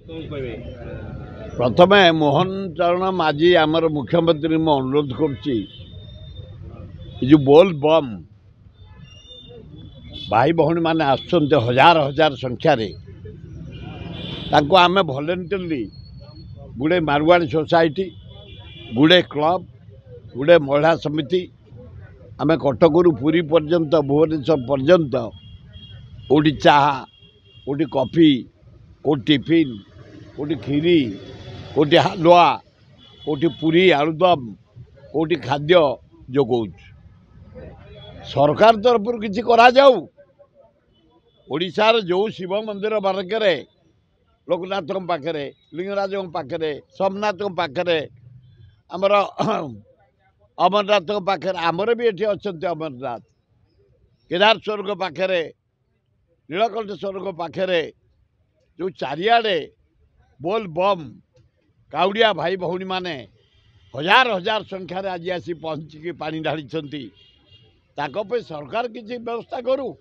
प्रथमे मोहन चरण माझी आमर मुख्यमंत्री मु अनुरोध करुच्ची जो बोल बम भाई भौणी मैंने आसुँच हजार हजार संख्यार ताको आमे भलेंटियरली गुड़े मारवाड़ी सोसाइटी गुड़े क्लब गुड़े महिला समिति आमे कटकरू पुरी पर्यंत भुवनेश्वर पर्यंत कोटी चाहा कोटी कॉफी कोटी टिफिन कोटी खीरी कोटी हलवा कोटी पूरी आलुदम कोटी खाद्य जोगाऊ सरकार तरफ किसी करा जाऊ ओडिशार जो शिव मंदिर मार्गे लोकनाथ पाखे लिंगराज पाखे सोमनाथ पाखे आमर अमरनाथ पाखे आमर भी ये अच्छा अमरनाथ केदार स्वर्ग पाखे नीलकंठ स्वर्ग पाखे जो चारिआडे बोल बम काउड़िया भाई भौणी माने हजार हजार संख्यार आज आसी पहुँचिकी पानी ढाली सरकार किसी व्यवस्था करू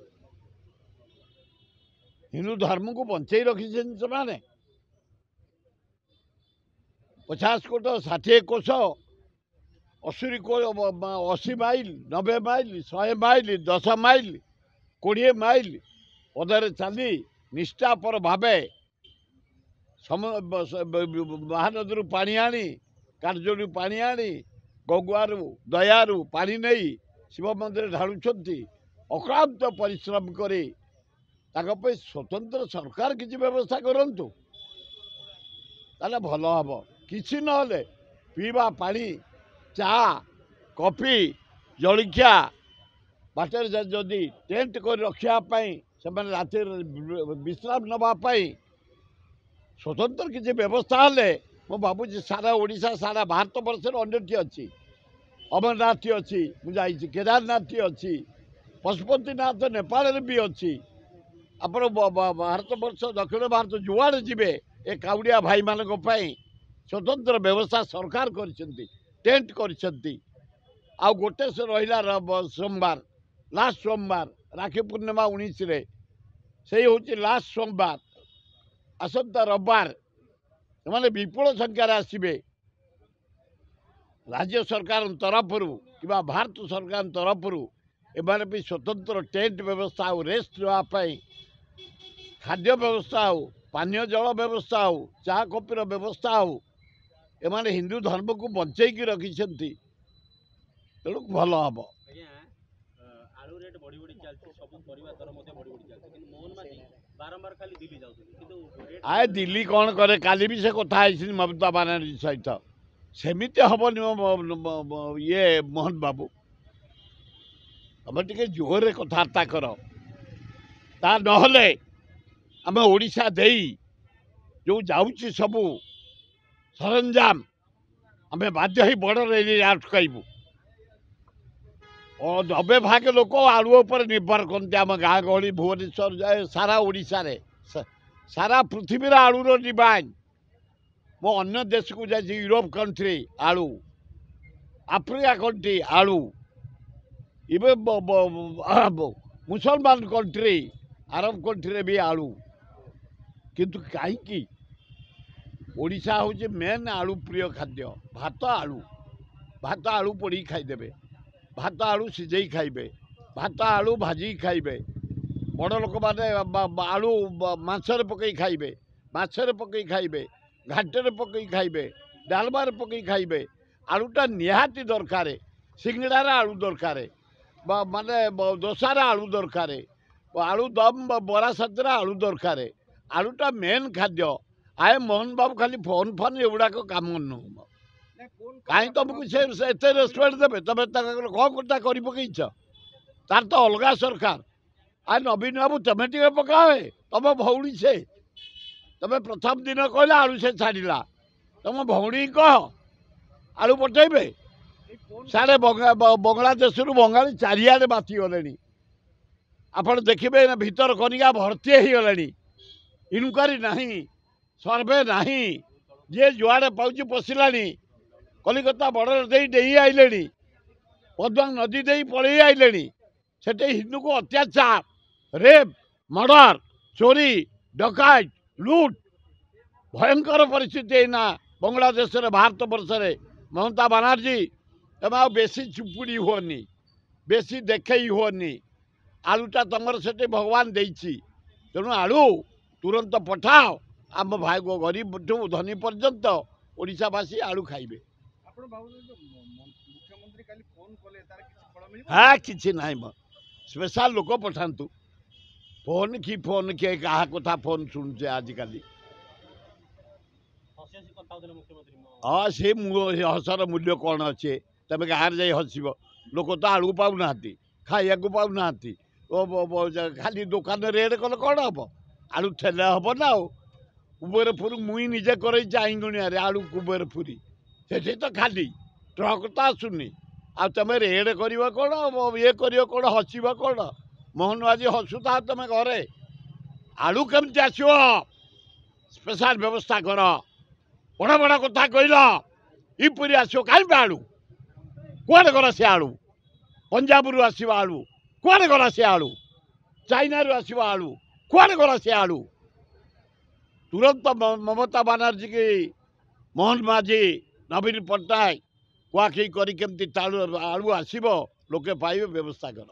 हिंदू धर्म को बंचाई रखी से 50 कोट 60 कोश 80 mile 90 mile 100 mile 10 mile 20 mile पदरे चली निष्ठापर भावे महानदी पानी आनी कार्जू पानी आनी गगुआरू दयारू पानी नहीं शिव मंदिर ढालुंट अक्लांत परिश्रम करी स्वतंत्र सरकार किसी व्यवस्था करंतु ताले भल हम किसी नले पीवा पानी चा कॉफी जलिखिया बाटर जदि टेंट कर रखापी से राति विश्राम नापी स्वतंत्र किसी व्यवस्था हेले मु भावुँ सारा ओडिशा सारा भारत वर्ष अनेक अच्छी अमरनाथ अच्छी मुझे केदारनाथ अच्छी पशुपतिनाथ नेपाल भी अच्छी आप भारत वर्ष दक्षिण भारत जुआड़े जी ए काउड़िया भाई मान स्वतंत्र व्यवस्था सरकार टेंट कर गोटे से रहा सोमवार लास्ट सोमवार राखी पूर्णिमा 19 से हूँ लास्ट सोमवार आसंता रविवार से विपुल संख्यार आसवे राज्य सरकार तरफ कि भारत सरकार तरफ एमाने भी स्वतंत्र टेंट व्यवस्था हो रेस्ट नापी खाद्य व्यवस्था हो पानीय जल व्यवस्था हो चा कॉफीर व्यवस्था हो एमाने हिंदू धर्म को बंचाई रखी तेणु भल हम आए दिल्ली कौन करे काली भी से कथा ममता बनर्जी सहित सेमिति हेनी ये मोहन बाबू तुम टे जोर कथबार्ता कर ता नहले आम ओडिशा देई जो जाऊँगी सबू सरंजाम आम बाध्य ही बॉर्डर एरिया अटकू और 90 भाग लोक आलू पर निर्भर करते आम गाँ गहली भुवनेश्वर जाए सारा ओडिशा रे सारा पृथ्वी आलूर डिमांड मो अन्य देश को जाए यूरोप कंट्री आलू आफ्रिका कंट्री आलू इवे मुसलमान कंट्री अरब कंट्री भी आलू किंतु कहीं ओडिशा हूँ मेन आलू प्रिय खाद्य भात आलू पोड़ी खाईदे भात आलू सिझे खाइबे भात आलू भाजी खाइबे बड़ लोक मैंने आलू मांसरे पकई खाइबे माछरे पकई खाइबे घाटे पकई खाइबे डालमार पकई खाइबे आलूटा निहाती दरकार सिंगड़ार आलू दरकार माने दोसार आलू दरकार आलू दम बरा साथर आलू दरकार आलूटा मेन खाद्य आए मोहन बाबू खाली फोन फोन एगुड़ाक काम नुह कहीं तुमको से रेस्पेक्ट देवे तुम कौन कर पकईच तार तो अलग सरकार आ नवीन बाबू तुम टे पकाए तुम भौणी से तुम प्रथम दिन कहला आलू से छाड़ा तुम भौणी कह आलू पठेबे साढ़े बांग्लादेश बंगाली चारिआडे बाती गले आप देखिए भीतर कनिका भर्ती हो गले इनक्वारी नहीं सर्वे नहीं जे जुआड़े पाँच पशिला कलिकता बॉर्डर दे डेई आइले पद्मांग नदी दे पलि आइले से हिंदू को अत्याचार रेप मर्डर चोरी डकायत लुट भयंकर परिस्थिति एना बांग्लादेश रे भारत वर्ष रे ममता बानार्जी तुम आ बेसी चुपुड़ी हुअनी बेसी देखई हुअनी आलूटा तुमर से भगवान देछि तेणु आलू तुरंत पठाओ आम भाई को गरीब ठू धनी पर्यंत ओडिशावासी आलू खाइबे हाँ किसी ना स्पेशल लोक पठातु फोन किए क्या कथा फोन शुणुचे आजिकल हाँ से हसर मूल्य कौन अच्छे तुम गाँव जा हसब लोक तो आलू पाऊना खाया पाऊना खाली दुकान रेट कले कौन हम आलू ठेले हम ना कुबेरपुर मुई निजे कर आईगुणिया आलू कुबेरपुरी से तो खाली ट्रक तो आसुनी आ तुम रेड कर कौन ये कर कौन हसब कौन मोहन आज हसुता तुम घरे आलू केमती आसो स्पेशल व्यवस्था कर बड़ बड़ कथा कहल इपरी आसो कहीं आलू कुआडे गला से आलू पंजाब रु आसो आलू कुआडे गला से आलू चाइना रु आसो आलू कुआडे गला से आलू तुरंत ममता बानार्जी की मोहन माझी नवीन पट्टनायक कुआखी करी केमती आलू आसब लोके पाइबे व्यवस्था कर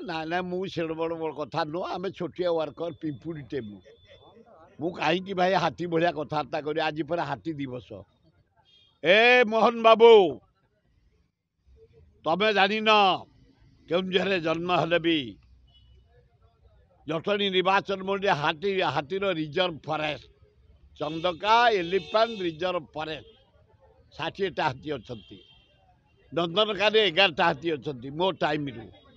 ना ना मुझे बड़ बड़ कथा नुह आम छोटिया वर्कर पिंपुड़ी टेमु मु कहीं भाई हाथी भाया कथबार्ता कर आज पर हाथी दिवस ए मोहन बाबू तमें जान केउझर जन्म हेले भी जटणी निर्वाचन मंडी हाथीर reserve forest Chandaka elephant reserve forest 60टा हाथी अच्छा नंदनकान 11टा हाथी अच्छा मो टाइम रू